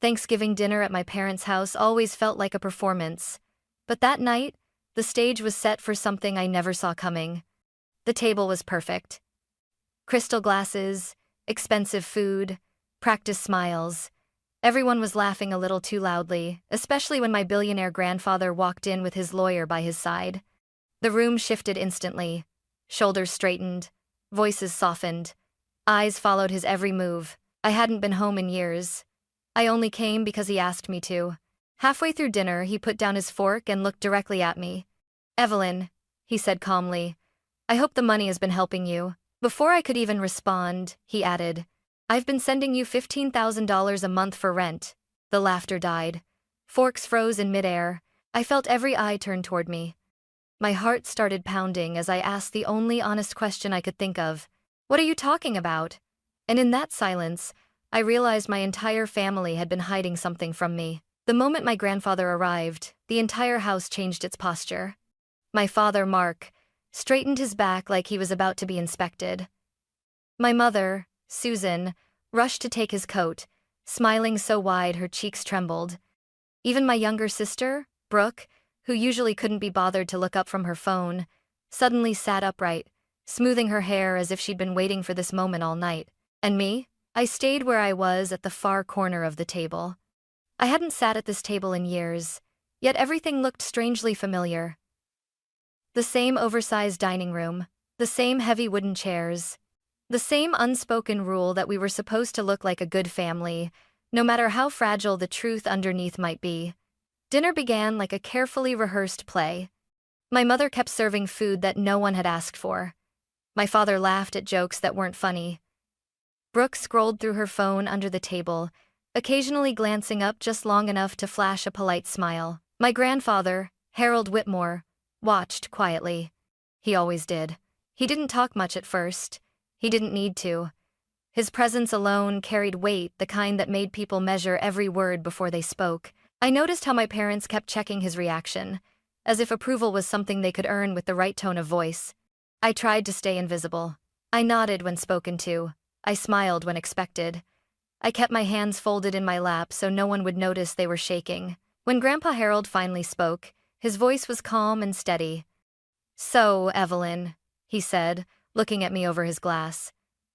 Thanksgiving dinner at my parents' house always felt like a performance. But that night, the stage was set for something I never saw coming. The table was perfect. Crystal glasses, expensive food, practiced smiles. Everyone was laughing a little too loudly, especially when my billionaire grandfather walked in with his lawyer by his side. The room shifted instantly. Shoulders straightened, voices softened, eyes followed his every move. I hadn't been home in years. I only came because he asked me to. Halfway through dinner, he put down his fork and looked directly at me. "Evelyn," he said calmly, "I hope the money has been helping you." Before I could even respond, he added, "I've been sending you $15,000 a month for rent." The laughter died. Forks froze in midair. I felt every eye turn toward me. My heart started pounding as I asked the only honest question I could think of. "What are you talking about?" And in that silence, I realized my entire family had been hiding something from me. The moment my grandfather arrived, the entire house changed its posture. My father, Mark, straightened his back like he was about to be inspected. My mother, Susan, rushed to take his coat, smiling so wide her cheeks trembled. Even my younger sister, Brooke, who usually couldn't be bothered to look up from her phone, suddenly sat upright, smoothing her hair as if she'd been waiting for this moment all night. And me? I stayed where I was at the far corner of the table. I hadn't sat at this table in years, yet everything looked strangely familiar. The same oversized dining room, the same heavy wooden chairs, the same unspoken rule that we were supposed to look like a good family, no matter how fragile the truth underneath might be. Dinner began like a carefully rehearsed play. My mother kept serving food that no one had asked for. My father laughed at jokes that weren't funny. Brooke scrolled through her phone under the table, occasionally glancing up just long enough to flash a polite smile. My grandfather, Harold Whitmore, watched quietly. He always did. He didn't talk much at first. He didn't need to. His presence alone carried weight, the kind that made people measure every word before they spoke. I noticed how my parents kept checking his reaction, as if approval was something they could earn with the right tone of voice. I tried to stay invisible. I nodded when spoken to. I smiled when expected. I kept my hands folded in my lap so no one would notice they were shaking. When Grandpa Harold finally spoke, his voice was calm and steady. "So, Evelyn," he said, looking at me over his glass,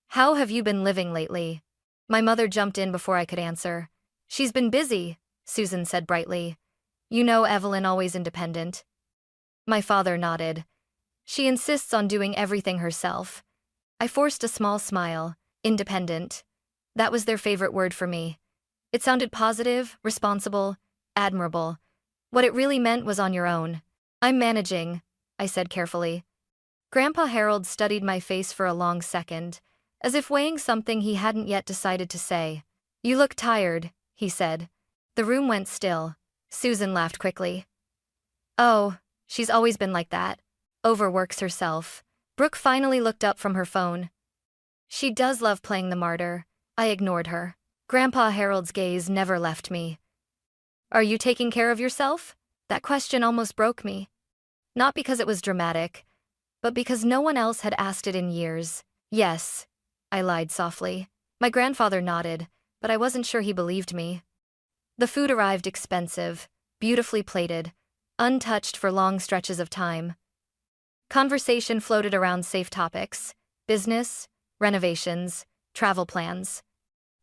"how have you been living lately?" My mother jumped in before I could answer. "She's been busy," Susan said brightly. "You know Evelyn always independent." My father nodded. "She insists on doing everything herself." I forced a small smile. Independent. That was their favorite word for me. It sounded positive, responsible, admirable. What it really meant was on your own. "I'm managing," I said carefully. Grandpa Harold studied my face for a long second, as if weighing something he hadn't yet decided to say. "You look tired," he said. The room went still. Susan laughed quickly. "Oh, she's always been like that. Overworks herself." Brooke finally looked up from her phone. "She does love playing the martyr." I ignored her. Grandpa Harold's gaze never left me. "Are you taking care of yourself?" That question almost broke me. Not because it was dramatic, but because no one else had asked it in years. "Yes," I lied softly. My grandfather nodded, but I wasn't sure he believed me. The food arrived expensive, beautifully plated, untouched for long stretches of time. Conversation floated around safe topics: business, renovations, travel plans.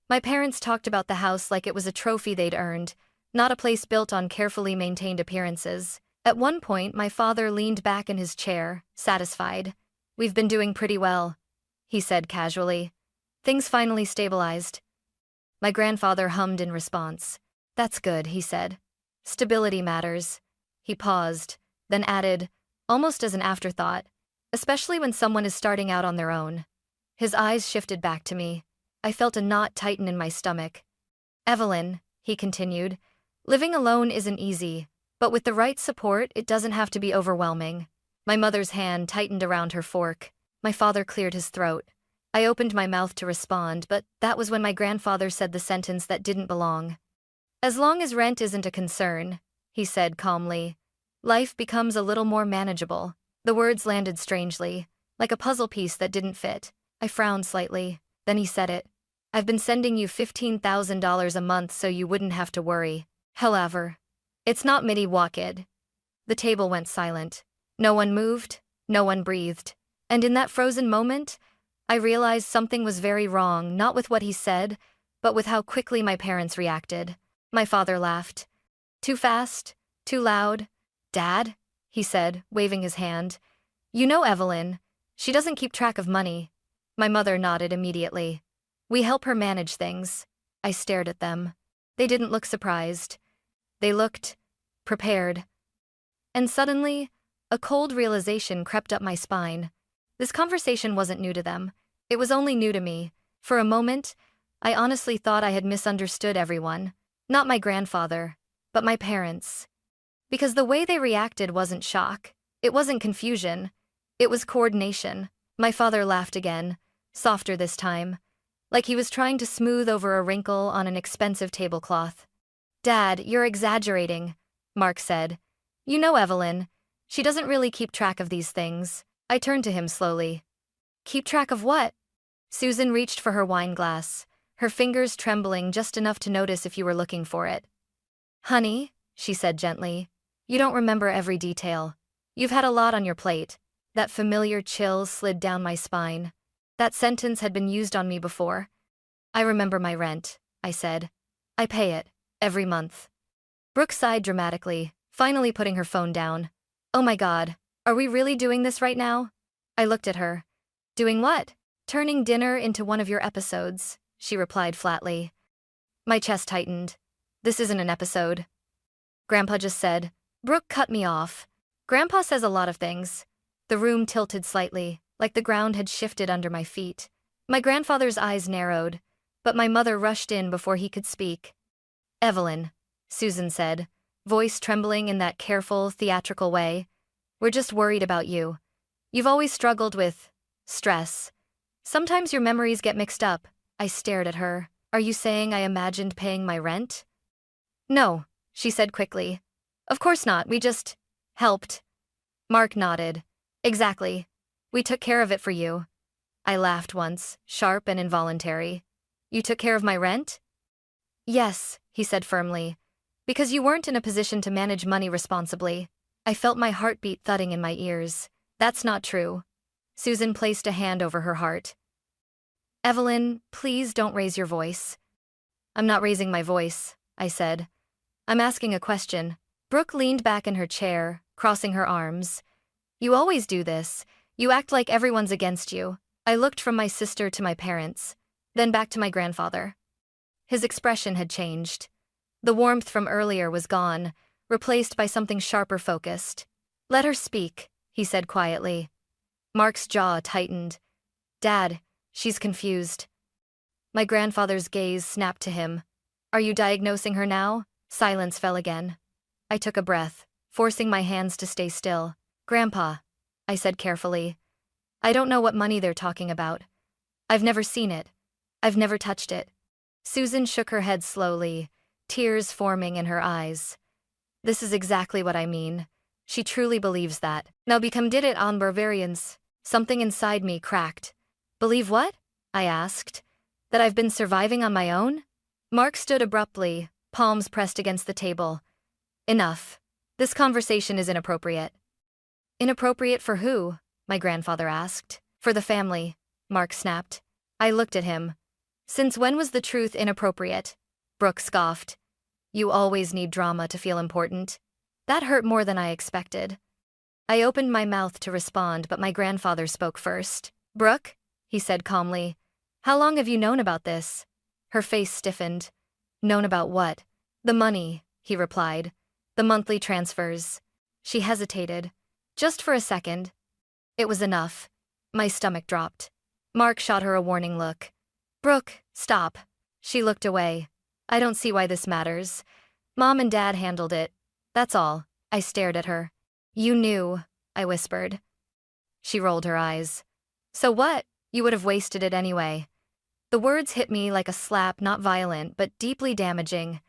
My parents talked about the house like it was a trophy they'd earned, not a place built on carefully maintained appearances. At one point, my father leaned back in his chair, satisfied. "We've been doing pretty well," he said casually. "Things finally stabilized." My grandfather hummed in response. "That's good," he said. "Stability matters." He paused, then added, almost as an afterthought, "especially when someone is starting out on their own." His eyes shifted back to me. I felt a knot tighten in my stomach. "Evelyn," he continued, "living alone isn't easy, but with the right support, it doesn't have to be overwhelming." My mother's hand tightened around her fork. My father cleared his throat. I opened my mouth to respond, but that was when my grandfather said the sentence that didn't belong. "As long as rent isn't a concern," he said calmly, "life becomes a little more manageable." The words landed strangely, like a puzzle piece that didn't fit. I frowned slightly. Then he said it. I've been sending you $15,000 a month so you wouldn't have to worry. However, it's not midi walked. The table went silent. No one moved, no one breathed. And in that frozen moment, I realized something was very wrong, not with what he said, but with how quickly my parents reacted. My father laughed. Too fast? Too loud? Dad? He said, waving his hand. You know Evelyn. She doesn't keep track of money. My mother nodded immediately. We help her manage things. I stared at them. They didn't look surprised. They looked prepared. And suddenly, a cold realization crept up my spine. This conversation wasn't new to them. It was only new to me. For a moment, I honestly thought I had misunderstood everyone. Not my grandfather, but my parents. Because the way they reacted wasn't shock. It wasn't confusion. It was coordination. My father laughed again, softer this time, like he was trying to smooth over a wrinkle on an expensive tablecloth. Dad, you're exaggerating, Mark said. You know Evelyn. She doesn't really keep track of these things. I turned to him slowly. Keep track of what? Susan reached for her wine glass, her fingers trembling just enough to notice if you were looking for it. Honey, she said gently, you don't remember every detail. You've had a lot on your plate. That familiar chill slid down my spine. That sentence had been used on me before. I remember my rent, I said. I pay it, every month. Brooke sighed dramatically, finally putting her phone down. Oh my God, are we really doing this right now? I looked at her. Doing what? Turning dinner into one of your episodes, she replied flatly. My chest tightened. This isn't an episode. Grandpa just said. Brooke cut me off. Grandpa says a lot of things. The room tilted slightly, like the ground had shifted under my feet. My grandfather's eyes narrowed, but my mother rushed in before he could speak. Evelyn, Susan said, voice trembling in that careful, theatrical way. We're just worried about you. You've always struggled with stress. Sometimes your memories get mixed up. I stared at her. Are you saying I imagined paying my rent? No, she said quickly. Of course not, we just helped. Mark nodded. Exactly. We took care of it for you. I laughed once, sharp and involuntary. You took care of my rent? Yes, he said firmly. Because you weren't in a position to manage money responsibly. I felt my heartbeat thudding in my ears. That's not true. Susan placed a hand over her heart. Evelyn, please don't raise your voice. I'm not raising my voice, I said. I'm asking a question. Brooke leaned back in her chair, crossing her arms. You always do this. You act like everyone's against you. I looked from my sister to my parents, then back to my grandfather. His expression had changed. The warmth from earlier was gone, replaced by something sharper focused. Let her speak, he said quietly. Mark's jaw tightened. Dad, she's confused. My grandfather's gaze snapped to him. Are you diagnosing her now? Silence fell again. I took a breath, forcing my hands to stay still. Grandpa, I said carefully. I don't know what money they're talking about. I've never seen it. I've never touched it. Susan shook her head slowly, tears forming in her eyes. This is exactly what I mean. She truly believes that. Now become did it on Bavarians. Something inside me cracked. Believe what? I asked. That I've been surviving on my own? Mark stood abruptly, palms pressed against the table. Enough. This conversation is inappropriate. Inappropriate for who? My grandfather asked. For the family, Mark snapped. I looked at him. Since when was the truth inappropriate? Brooke scoffed. You always need drama to feel important. That hurt more than I expected. I opened my mouth to respond, but my grandfather spoke first. Brooke, he said calmly, how long have you known about this? Her face stiffened. Known about what? The money, he replied. The monthly transfers. She hesitated. Just for a second. It was enough. My stomach dropped. Mark shot her a warning look. Brooke, stop. She looked away. I don't see why this matters. Mom and Dad handled it. That's all. I stared at her. You knew, I whispered. She rolled her eyes. So what? You would have wasted it anyway. The words hit me like a slap, not violent, but deeply damaging.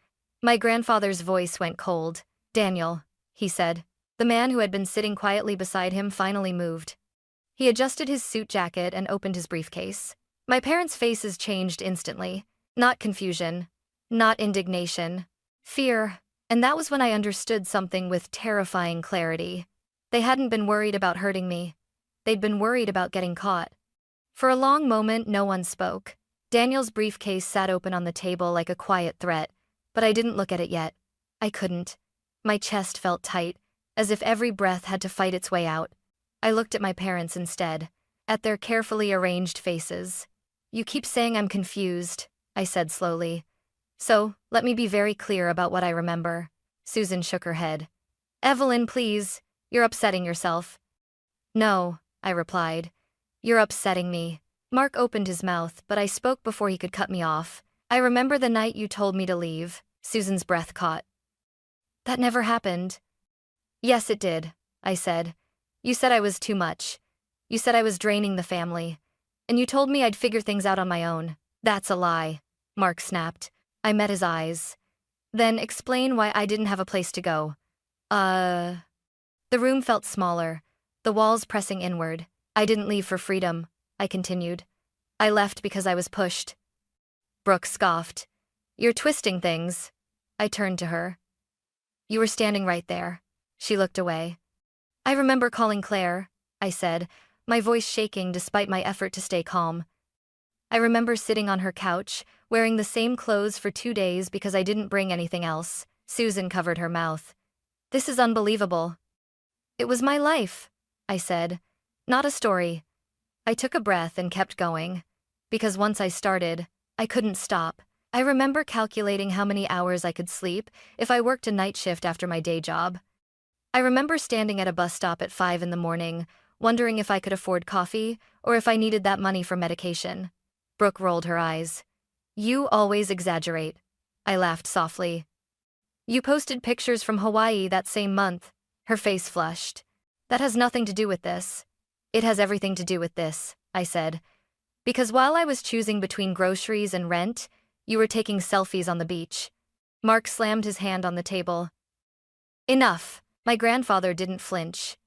My grandfather's voice went cold. Daniel, he said. The man who had been sitting quietly beside him finally moved. He adjusted his suit jacket and opened his briefcase. My parents' faces changed instantly. Not confusion, not indignation, fear, and that was when I understood something with terrifying clarity. They hadn't been worried about hurting me. They'd been worried about getting caught. For a long moment, no one spoke. Daniel's briefcase sat open on the table like a quiet threat, but I didn't look at it yet. I couldn't. My chest felt tight, as if every breath had to fight its way out. I looked at my parents instead, at their carefully arranged faces. "You keep saying I'm confused," I said slowly. "So, let me be very clear about what I remember." Susan shook her head. "Evelyn, please, you're upsetting yourself." "No," I replied. "You're upsetting me." Mark opened his mouth, but I spoke before he could cut me off. "I remember the night you told me to leave." Susan's breath caught. "That never happened." "Yes, it did," I said. "You said I was too much. You said I was draining the family. And you told me I'd figure things out on my own." "That's a lie," Mark snapped. I met his eyes. "Then explain why I didn't have a place to go." The room felt smaller, the walls pressing inward. "I didn't leave for freedom," I continued. "I left because I was pushed." Brooke scoffed. "You're twisting things." I turned to her. "You were standing right there." She looked away. "I remember calling Claire," I said, my voice shaking despite my effort to stay calm. "I remember sitting on her couch, wearing the same clothes for 2 days because I didn't bring anything else." Susan covered her mouth. "This is unbelievable." "It was my life," I said. "Not a story." I took a breath and kept going. Because once I started, I couldn't stop. I remember calculating how many hours I could sleep if I worked a night shift after my day job. I remember standing at a bus stop at 5 in the morning, wondering if I could afford coffee or if I needed that money for medication. Brooke rolled her eyes. "You always exaggerate." I laughed softly. "You posted pictures from Hawaii that same month." Her face flushed. "That has nothing to do with this." "It has everything to do with this," I said. "Because while I was choosing between groceries and rent, you were taking selfies on the beach." Mark slammed his hand on the table. "Enough." My grandfather didn't flinch.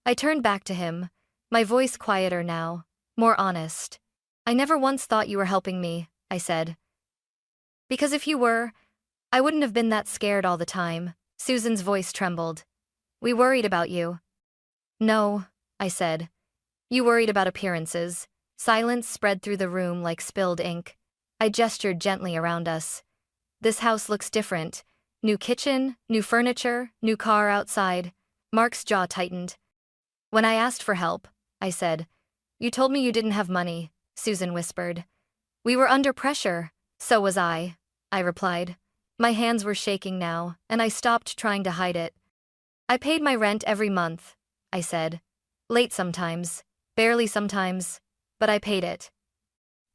I turned back to him, my voice quieter now, more honest. "I never once thought you were helping me," I said. "Because if you were, I wouldn't have been that scared all the time." Susan's voice trembled. "We worried about you." "No," I said. "You worried about appearances." Silence spread through the room like spilled ink. I gestured gently around us. "This house looks different. New kitchen, new furniture, new car outside." Mark's jaw tightened. "When I asked for help," I said. "You told me you didn't have money," Susan whispered. "We were under pressure." "So was I," I replied. My hands were shaking now, and I stopped trying to hide it. "I paid my rent every month," I said. "Late sometimes, barely sometimes, but I paid it.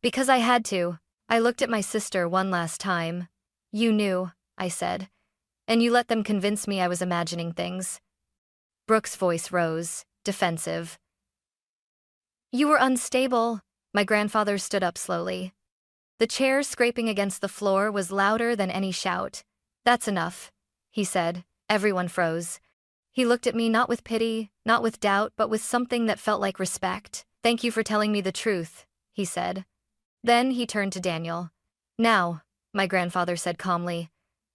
Because I had to." I looked at my sister one last time. "You knew," I said. "And you let them convince me I was imagining things." Brooke's voice rose, defensive. "You were unstable." My grandfather stood up slowly. The chair scraping against the floor was louder than any shout. "That's enough," he said. Everyone froze. He looked at me not with pity, not with doubt, but with something that felt like respect. "Thank you for telling me the truth," he said. Then he turned to Daniel. "Now," my grandfather said calmly,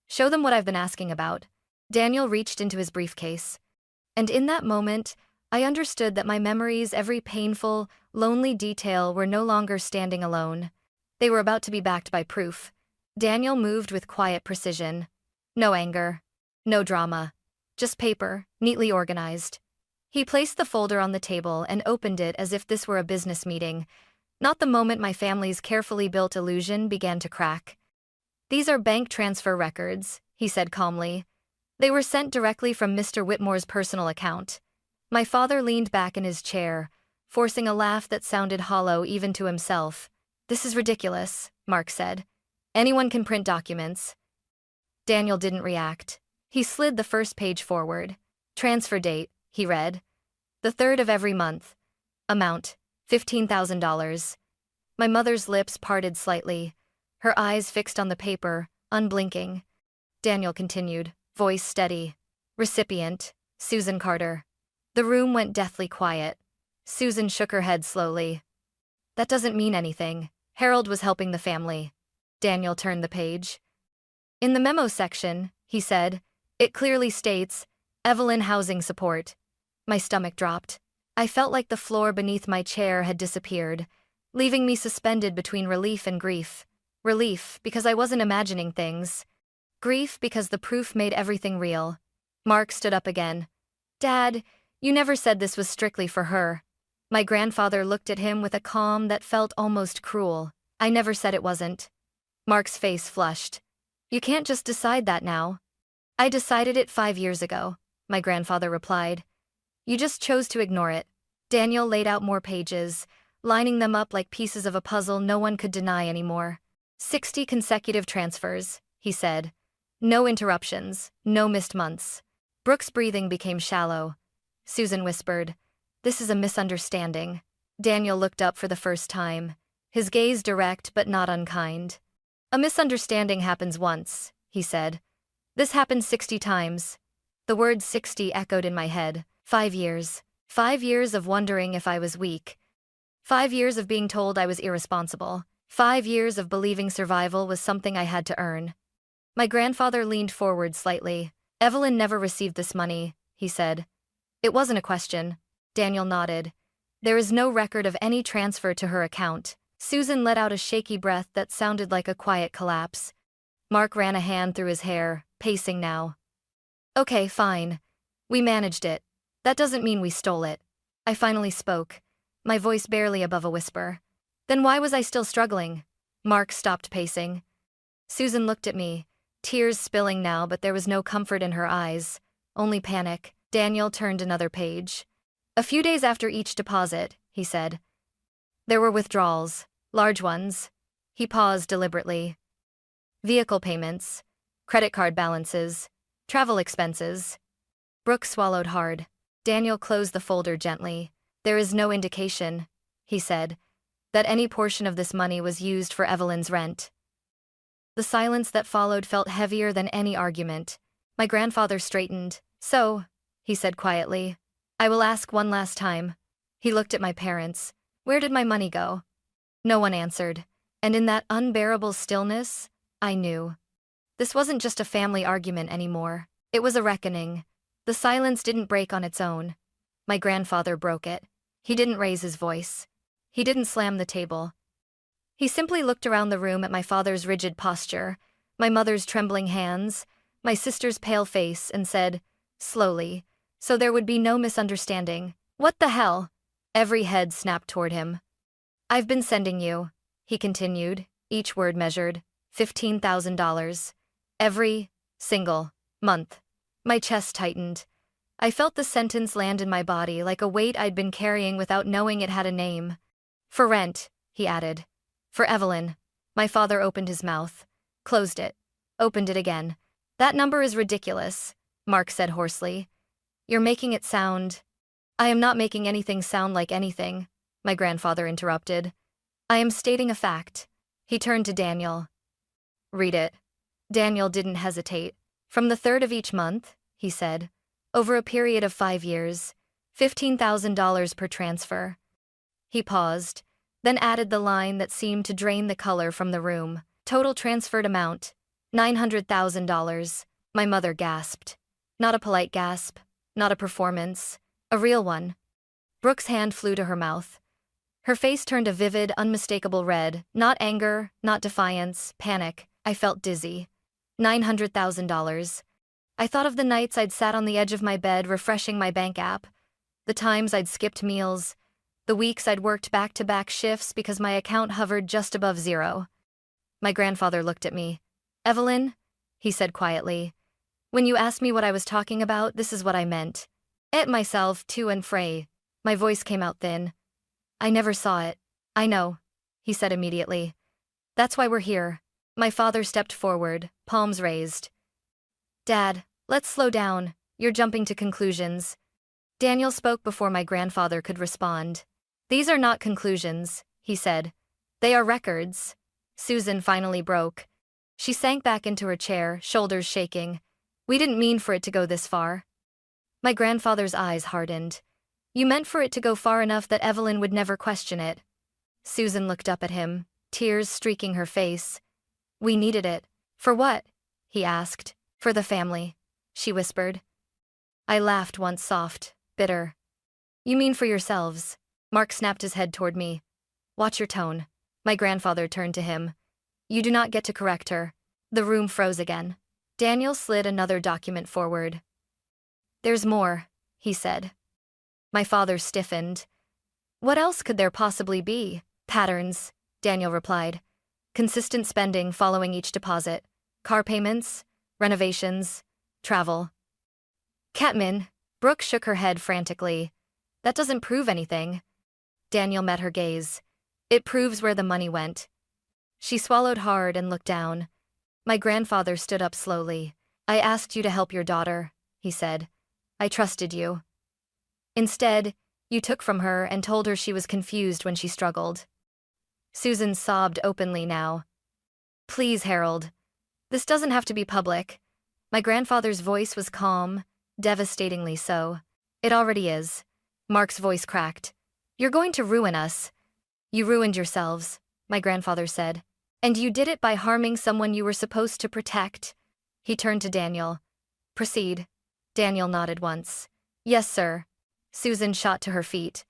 "show them what I've been asking about." Daniel reached into his briefcase. And in that moment, I understood that my memories, every painful, lonely detail, were no longer standing alone. They were about to be backed by proof. Daniel moved with quiet precision. No anger. No drama. Just paper, neatly organized. He placed the folder on the table and opened it as if this were a business meeting, not the moment my family's carefully built illusion began to crack. "These are bank transfer records," he said calmly. "They were sent directly from Mr. Whitmore's personal account." My father leaned back in his chair, forcing a laugh that sounded hollow even to himself. "This is ridiculous," Mark said. "Anyone can print documents." Daniel didn't react. He slid the first page forward. "Transfer date," he read. "The 3rd of every month. Amount, $15,000. My mother's lips parted slightly, her eyes fixed on the paper, unblinking. Daniel continued, voice steady. "Recipient, Susan Carter." The room went deathly quiet. Susan shook her head slowly. "That doesn't mean anything," Harold was helping the family. Daniel turned the page. In the memo section, he said, it clearly states, Evelyn housing support. My stomach dropped. I felt like the floor beneath my chair had disappeared, leaving me suspended between relief and grief. Relief, because I wasn't imagining things. Grief, because the proof made everything real. Mark stood up again. Dad, you never said this was strictly for her. My grandfather looked at him with a calm that felt almost cruel. I never said it wasn't. Mark's face flushed. You can't just decide that now. I decided it 5 years ago, my grandfather replied. You just chose to ignore it. Daniel laid out more pages, lining them up like pieces of a puzzle no one could deny anymore. 60 consecutive transfers, he said. No interruptions, no missed months. Brooke's breathing became shallow. Susan whispered, this is a misunderstanding. Daniel looked up for the first time, his gaze direct but not unkind. A misunderstanding happens once, he said. This happened 60 times. The word 60 echoed in my head. 5 years. 5 years of wondering if I was weak. 5 years of being told I was irresponsible. 5 years of believing survival was something I had to earn. My grandfather leaned forward slightly. Evelyn never received this money, he said. It wasn't a question. Daniel nodded. There is no record of any transfer to her account. Susan let out a shaky breath that sounded like a quiet collapse. Mark ran a hand through his hair, pacing now. Okay, fine. We managed it. That doesn't mean we stole it. I finally spoke, my voice barely above a whisper. Then why was I still struggling? Mark stopped pacing. Susan looked at me, tears spilling now, but there was no comfort in her eyes, only panic. Daniel turned another page. A few days after each deposit, he said. There were withdrawals, large ones. He paused deliberately. Vehicle payments, credit card balances, travel expenses. Brooke swallowed hard. Daniel closed the folder gently. There is no indication, he said, that any portion of this money was used for Evelyn's rent. The silence that followed felt heavier than any argument. My grandfather straightened. So, he said quietly, I will ask one last time. He looked at my parents. Where did my money go? No one answered. And in that unbearable stillness, I knew. This wasn't just a family argument anymore. It was a reckoning. The silence didn't break on its own. My grandfather broke it. He didn't raise his voice. He didn't slam the table. He simply looked around the room at my father's rigid posture, my mother's trembling hands, my sister's pale face, and said, slowly, so there would be no misunderstanding, what the hell? Every head snapped toward him. I've been sending you, he continued, each word measured, $15,000. Every single month. My chest tightened. I felt the sentence land in my body like a weight I'd been carrying without knowing it had a name. For rent, he added. For Evelyn. My father opened his mouth, closed it, opened it again. That number is ridiculous, Mark said hoarsely. You're making it sound. I am not making anything sound like anything, my grandfather interrupted. I am stating a fact. He turned to Daniel. Read it. Daniel didn't hesitate. From the 3rd of each month, he said, over a period of 5 years, $15,000 per transfer. He paused, then added the line that seemed to drain the color from the room. Total transferred amount, $900,000. My mother gasped. Not a polite gasp, not a performance, a real one. Brooke's hand flew to her mouth. Her face turned a vivid, unmistakable red, not anger, not defiance, panic. I felt dizzy. $900,000. I thought of the nights I'd sat on the edge of my bed refreshing my bank app, the times I'd skipped meals, the weeks I'd worked back-to-back shifts because my account hovered just above zero. My grandfather looked at me. Evelyn, he said quietly, when you asked me what I was talking about, this is what I meant. Ate myself to and fro. My voice came out thin. I never saw it. I know, he said immediately. That's why we're here. My father stepped forward, palms raised. Dad, let's slow down. You're jumping to conclusions. Daniel spoke before my grandfather could respond. These are not conclusions, he said. They are records. Susan finally broke. She sank back into her chair, shoulders shaking. We didn't mean for it to go this far. My grandfather's eyes hardened. You meant for it to go far enough that Evelyn would never question it. Susan looked up at him. tears streaking her face. We needed it. For what? He asked. For the family, she whispered. I laughed once soft, bitter. You mean for yourselves? Mark snapped his head toward me. Watch your tone. My grandfather turned to him. You do not get to correct her. The room froze again. Daniel slid another document forward. There's more, he said. My father stiffened. What else could there possibly be? Patterns, Daniel replied. Consistent spending following each deposit. Car payments, renovations, travel. Catmin, Brooke shook her head frantically. That doesn't prove anything. Daniel met her gaze. It proves where the money went. She swallowed hard and looked down. My grandfather stood up slowly. I asked you to help your daughter, he said. I trusted you. Instead, you took from her and told her she was confused when she struggled. Susan sobbed openly now. Please, Harold. This doesn't have to be public. My grandfather's voice was calm, devastatingly so. It already is. Mark's voice cracked. You're going to ruin us. You ruined yourselves, my grandfather said. And you did it by harming someone you were supposed to protect. He turned to Daniel. Proceed. Daniel nodded once. Yes, sir. Susan shot to her feet.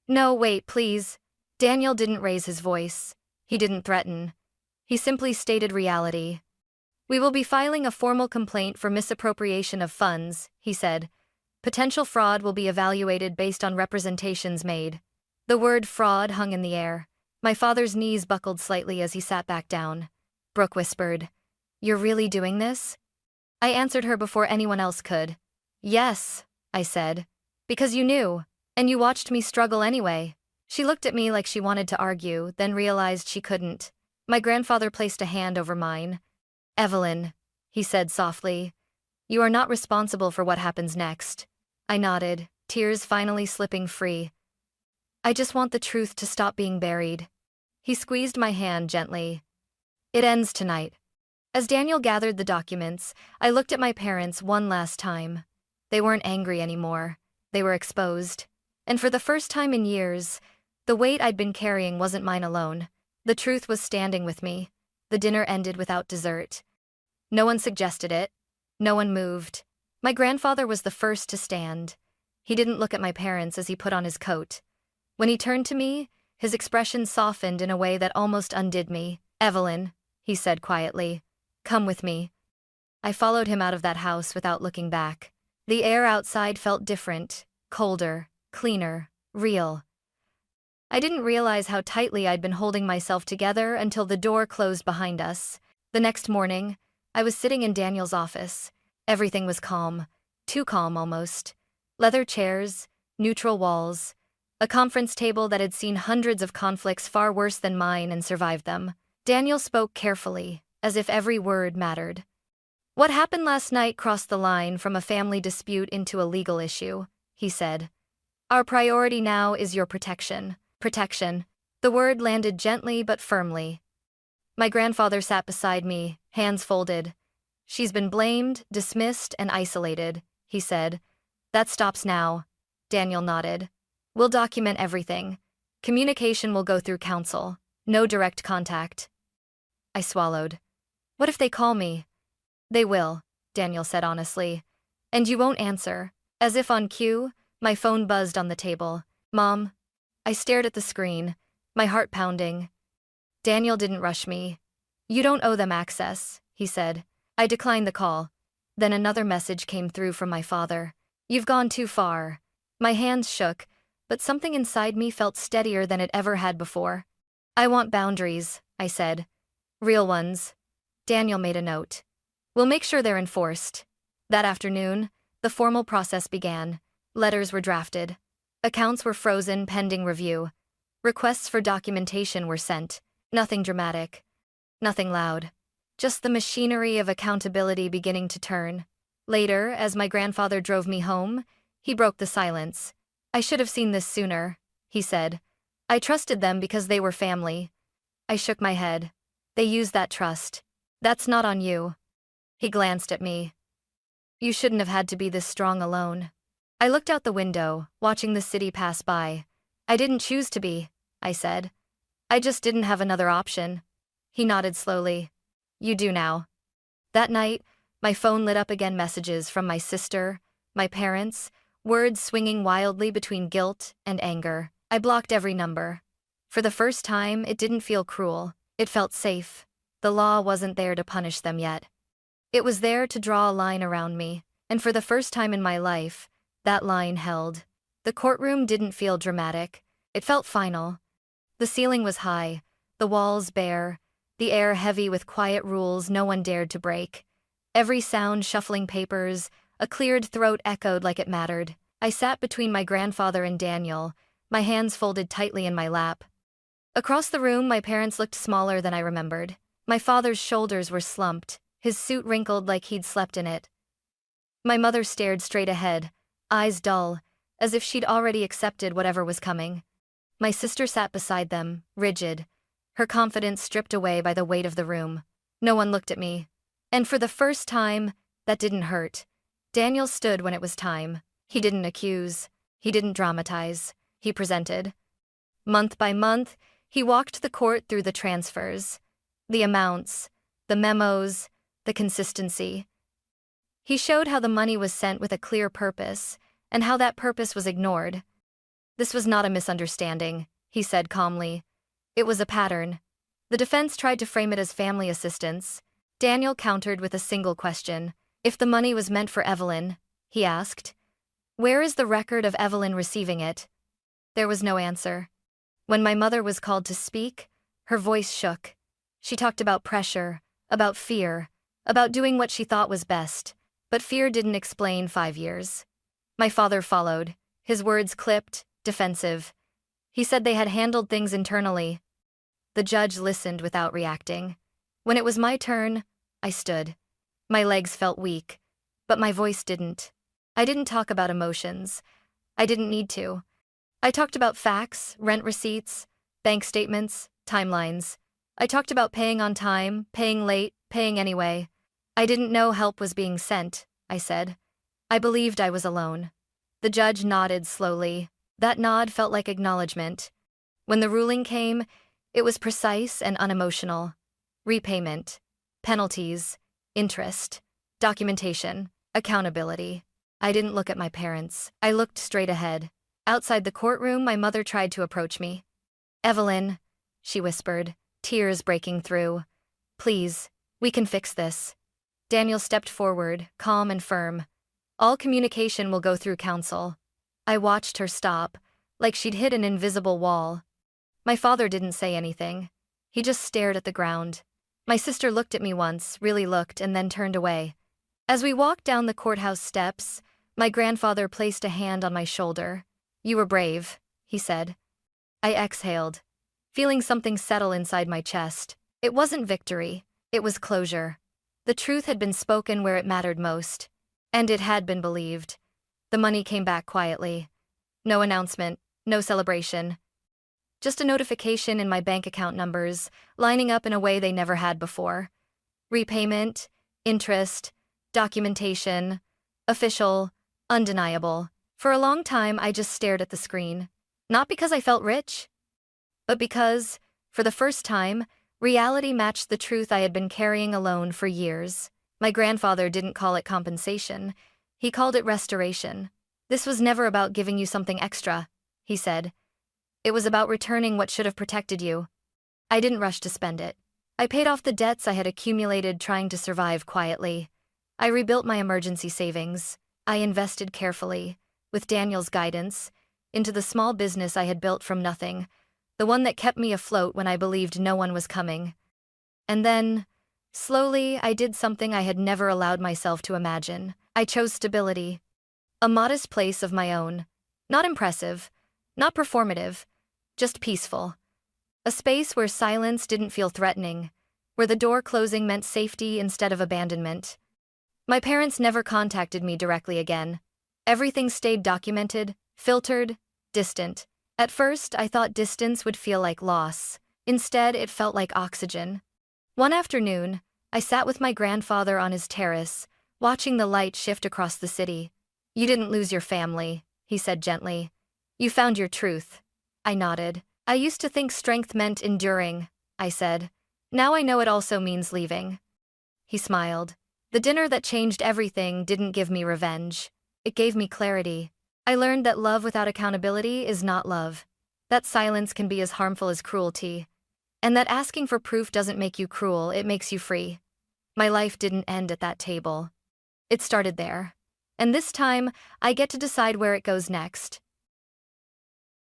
No, wait, please. Daniel didn't raise his voice. He didn't threaten. He simply stated reality. We will be filing a formal complaint for misappropriation of funds, he said. Potential fraud will be evaluated based on representations made. The word fraud hung in the air. My father's knees buckled slightly as he sat back down. Brooke whispered, You're really doing this? I answered her before anyone else could. Yes, I said. Because you knew, and you watched me struggle anyway. She looked at me like she wanted to argue, then realized she couldn't. My grandfather placed a hand over mine. Evelyn, he said softly, you are not responsible for what happens next. I nodded, tears finally slipping free. I just want the truth to stop being buried. He squeezed my hand gently. It ends tonight. As Daniel gathered the documents, I looked at my parents one last time. They weren't angry anymore. They were exposed. And for the first time in years, the weight I'd been carrying wasn't mine alone. The truth was standing with me. The dinner ended without dessert. No one suggested it. No one moved. My grandfather was the first to stand. He didn't look at my parents as he put on his coat. When he turned to me, his expression softened in a way that almost undid me. Evelyn, he said quietly, come with me. I followed him out of that house without looking back. The air outside felt different, colder, cleaner, real. I didn't realize how tightly I'd been holding myself together until the door closed behind us. The next morning, I was sitting in Daniel's office. Everything was calm, too calm almost. Leather chairs, neutral walls, a conference table that had seen hundreds of conflicts far worse than mine and survived them. Daniel spoke carefully, as if every word mattered. What happened last night crossed the line from a family dispute into a legal issue, he said. Our priority now is your protection. Protection. The word landed gently but firmly. My grandfather sat beside me, hands folded. She's been blamed, dismissed, and isolated, he said. That stops now. Daniel nodded. We'll document everything. Communication will go through counsel. No direct contact. I swallowed. What if they call me? They will, Daniel said honestly. And you won't answer. As if on cue, my phone buzzed on the table. Mom. I stared at the screen, my heart pounding. Daniel didn't rush me. You don't owe them access, he said. I declined the call. Then another message came through from my father. You've gone too far. My hands shook, but something inside me felt steadier than it ever had before. I want boundaries, I said. Real ones. Daniel made a note. We'll make sure they're enforced. That afternoon, the formal process began. Letters were drafted. Accounts were frozen pending review. Requests for documentation were sent. Nothing dramatic. Nothing loud. Just the machinery of accountability beginning to turn. Later, as my grandfather drove me home, he broke the silence. I should have seen this sooner, he said. I trusted them because they were family. I shook my head. They used that trust. That's not on you. He glanced at me. You shouldn't have had to be this strong alone. I looked out the window, watching the city pass by. I didn't choose to be, I said. I just didn't have another option. He nodded slowly. You do now. That night, my phone lit up again, messages from my sister, my parents, words swinging wildly between guilt and anger. I blocked every number. For the first time, it didn't feel cruel. It felt safe. The law wasn't there to punish them yet. It was there to draw a line around me, and for the first time in my life, that line held. The courtroom didn't feel dramatic. It felt final. The ceiling was high, the walls bare, the air heavy with quiet rules no one dared to break. Every sound shuffling papers, a cleared throat echoed like it mattered. I sat between my grandfather and Daniel, my hands folded tightly in my lap. Across the room, my parents looked smaller than I remembered. My father's shoulders were slumped, his suit wrinkled like he'd slept in it. My mother stared straight ahead, eyes dull, as if she'd already accepted whatever was coming. My sister sat beside them, rigid, her confidence stripped away by the weight of the room. No one looked at me. And for the first time, that didn't hurt. Daniel stood when it was time. He didn't accuse. He didn't dramatize. He presented. Month by month, he walked the court through the transfers, the amounts, the memos, the consistency. He showed how the money was sent with a clear purpose, and how that purpose was ignored. This was not a misunderstanding, he said calmly. It was a pattern. The defense tried to frame it as family assistance. Daniel countered with a single question. If the money was meant for Evelyn, he asked, where is the record of Evelyn receiving it? There was no answer. When my mother was called to speak, her voice shook. She talked about pressure, about fear, about doing what she thought was best, but fear didn't explain 5 years. My father followed, his words clipped, defensive. He said they had handled things internally. The judge listened without reacting. When it was my turn, I stood. My legs felt weak, but my voice didn't. I didn't talk about emotions. I didn't need to. I talked about facts, rent receipts, bank statements, timelines. I talked about paying on time, paying late, paying anyway. I didn't know help was being sent, I said. I believed I was alone. The judge nodded slowly. That nod felt like acknowledgement. When the ruling came, it was precise and unemotional. Repayment, penalties, interest, documentation, accountability. I didn't look at my parents. I looked straight ahead. Outside the courtroom, my mother tried to approach me. Evelyn, she whispered, tears breaking through. Please, we can fix this. Daniel stepped forward, calm and firm. All communication will go through counsel. I watched her stop, like she'd hit an invisible wall. My father didn't say anything. He just stared at the ground. My sister looked at me once, really looked, and then turned away. As we walked down the courthouse steps, my grandfather placed a hand on my shoulder. You were brave, he said. I exhaled, feeling something settle inside my chest. It wasn't victory, it was closure. The truth had been spoken where it mattered most. And it had been believed. The money came back quietly. No announcement, no celebration. Just a notification in my bank account numbers, lining up in a way they never had before. Repayment, interest, documentation, official, undeniable. For a long time, I just stared at the screen. Not because I felt rich, but because, for the first time, reality matched the truth I had been carrying alone for years. My grandfather didn't call it compensation. He called it restoration. This was never about giving you something extra, he said. It was about returning what should have protected you. I didn't rush to spend it. I paid off the debts I had accumulated trying to survive quietly. I rebuilt my emergency savings. I invested carefully, with Daniel's guidance, into the small business I had built from nothing, the one that kept me afloat when I believed no one was coming. And then, slowly, I did something I had never allowed myself to imagine. I chose stability. A modest place of my own. Not impressive, not performative, just peaceful. A space where silence didn't feel threatening, where the door closing meant safety instead of abandonment. My parents never contacted me directly again. Everything stayed documented, filtered, distant. At first, I thought distance would feel like loss. Instead, it felt like oxygen. One afternoon, I sat with my grandfather on his terrace, watching the light shift across the city. You didn't lose your family, he said gently. You found your truth. I nodded. I used to think strength meant enduring, I said. Now I know it also means leaving. He smiled. The dinner that changed everything didn't give me revenge. It gave me clarity. I learned that love without accountability is not love. That silence can be as harmful as cruelty. And that asking for proof doesn't make you cruel, it makes you free. My life didn't end at that table. It started there. And this time, I get to decide where it goes next.